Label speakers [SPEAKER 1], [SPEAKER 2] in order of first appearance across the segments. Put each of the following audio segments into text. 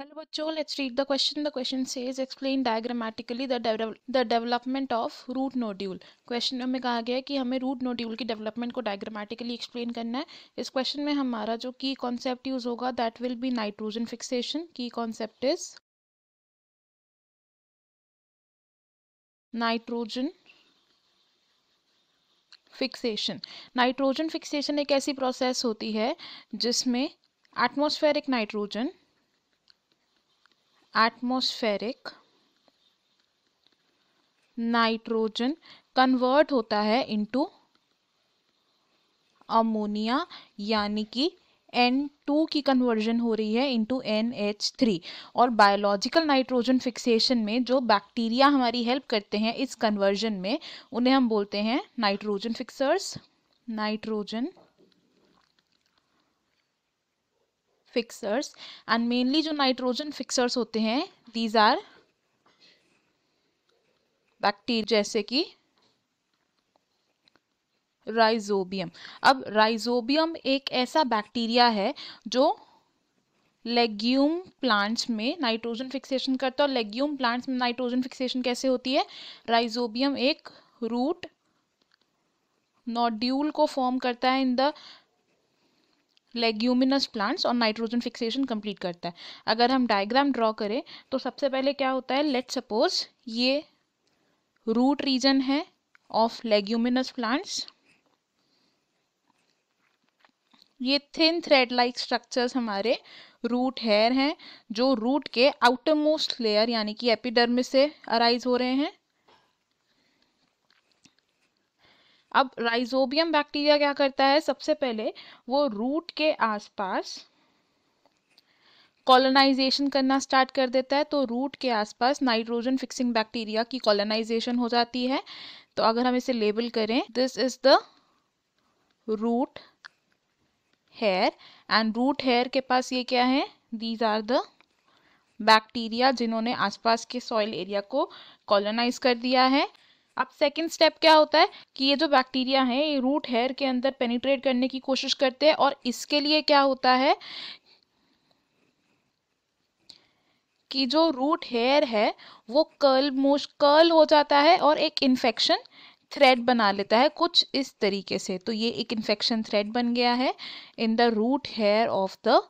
[SPEAKER 1] Hello बच्चों, let's read the question. The question says explain diagrammatically the development of root nodule. Question में कहा गया है कि हमें रूट नोड्यूल की डेवलपमेंट को डायग्रामेटिकली एक्सप्लेन करना है. इस क्वेश्चन में हमारा जो की कॉन्सेप्ट यूज होगा that will be nitrogen fixation. Key concept is nitrogen fixation. Nitrogen fixation एक ऐसी प्रोसेस होती है जिसमें एटमॉस्फेरिक नाइट्रोजन कन्वर्ट होता है इनटू अमोनिया, यानी कि N2 की कन्वर्जन हो रही है इनटू NH3. और बायोलॉजिकल नाइट्रोजन फिक्सेशन में जो बैक्टीरिया हमारी हेल्प करते हैं इस कन्वर्जन में, उन्हें हम बोलते हैं नाइट्रोजन फिक्सर्स. एंड मेनली जो नाइट्रोजन फिक्सर्स होते हैं दीज आर बैक्टीरिया, जैसे कि राइजोबियम. अब राइजोबियम एक ऐसा बैक्टीरिया है जो लेग्यूम प्लांट्स में नाइट्रोजन फिक्सेशन करता है. और लेग्यूम प्लांट्स में नाइट्रोजन फिक्सेशन कैसे होती है? राइजोबियम एक रूट नोड्यूल को फॉर्म करता है इन द लेग्यूमिनस प्लांट्स और नाइट्रोजन फिक्सेशन कंप्लीट करता है. अगर हम डायग्राम ड्रॉ करें तो सबसे पहले क्या होता है, लेट सपोज ये रूट रीजन है ऑफ लेग्यूमिनस प्लांट्स. ये थिन थ्रेड लाइक स्ट्रक्चर्स हमारे रूट हेयर हैं जो रूट के आउटर मोस्ट लेयर यानी कि एपिडर्मिस से अराइज हो रहे हैं. अब राइजोबियम बैक्टीरिया क्या करता है, सबसे पहले वो रूट के आसपास कॉलोनाइजेशन करना स्टार्ट कर देता है. तो रूट के आसपास नाइट्रोजन फिक्सिंग बैक्टीरिया की कॉलोनाइजेशन हो जाती है. तो अगर हम इसे लेबल करें, this is the root hair. And root hair के पास ये क्या है, दीज आर द बैक्टीरिया जिन्होंने आसपास के सॉइल एरिया को कॉलोनाइज कर दिया है. अब सेकंड स्टेप क्या होता है कि ये जो बैक्टीरिया हैं ये रूट हेयर के अंदर पेनिट्रेट करने की कोशिश करते हैं. और इसके लिए क्या होता है कि जो रूट हेयर है वो कर्ल हो जाता है और एक इन्फेक्शन थ्रेड बना लेता है कुछ इस तरीके से. तो ये एक इन्फेक्शन थ्रेड बन गया है in the root hair of the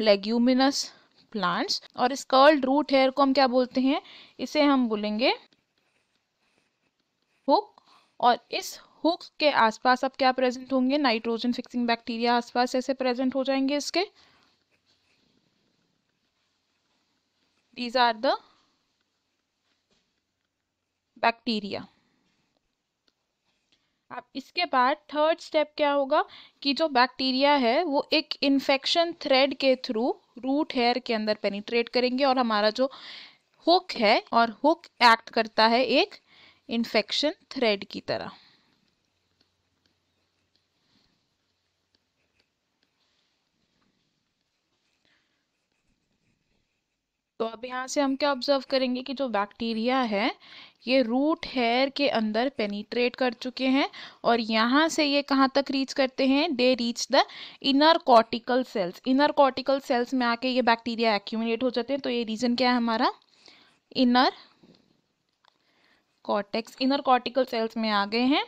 [SPEAKER 1] leguminous plants. और इस कर्ल्ड रूट हेयर को हम क्या बोलते हैं, इसे हम बोलेंगे हुक. और इस हुक के आसपास अब क्या प्रेजेंट होंगे, नाइट्रोजन फिक्सिंग बैक्टीरिया आसपास ऐसे प्रेजेंट हो जाएंगे इसके. These are the bacteria. अब इसके बाद थर्ड स्टेप क्या होगा कि जो बैक्टीरिया है वो एक इन्फेक्शन थ्रेड के थ्रू रूट हेयर के अंदर पेनिट्रेट करेंगे और हमारा जो हुक है और हुक एक्ट करता है एक इन्फेक्शन थ्रेड की तरह. तो अब यहाँ से हम क्या ऑब्जर्व करेंगे कि जो बैक्टीरिया है ये रूट हेयर के अंदर पेनिट्रेट कर चुके हैं और यहाँ से ये कहाँ तक रीच करते हैं, they reach the inner cortical cells. Inner cortical cells में आके ये बैक्टीरिया एक्यूमुलेट हो जाते हैं. तो ये रीजन क्या है हमारा, inner cortex. Inner cortical cells में आ गए हैं.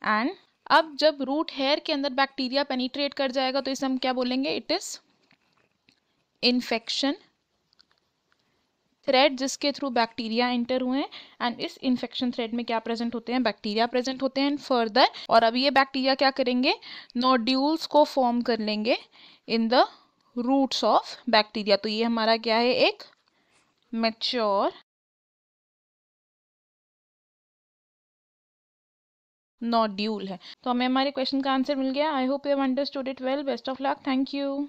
[SPEAKER 1] एंड अब जब रूट हेयर के अंदर बैक्टीरिया पेनिट्रेट कर जाएगा तो इसे हम क्या बोलेंगे, इट इज इन्फेक्शन थ्रेड जिसके थ्रू बैक्टीरिया एंटर हुए हैं. एंड इस इन्फेक्शन थ्रेड में क्या प्रेजेंट होते हैं, बैक्टीरिया प्रेजेंट होते हैं. फर्दर और अब ये बैक्टीरिया क्या करेंगे, नोड्यूल्स को फॉर्म कर लेंगे in the roots of bacteria. तो ये हमारा क्या है, एक मैच्योर नोड्यूल है. तो हमें हमारे क्वेश्चन का आंसर मिल गया. I hope you have understood it well. Best of luck. Thank you.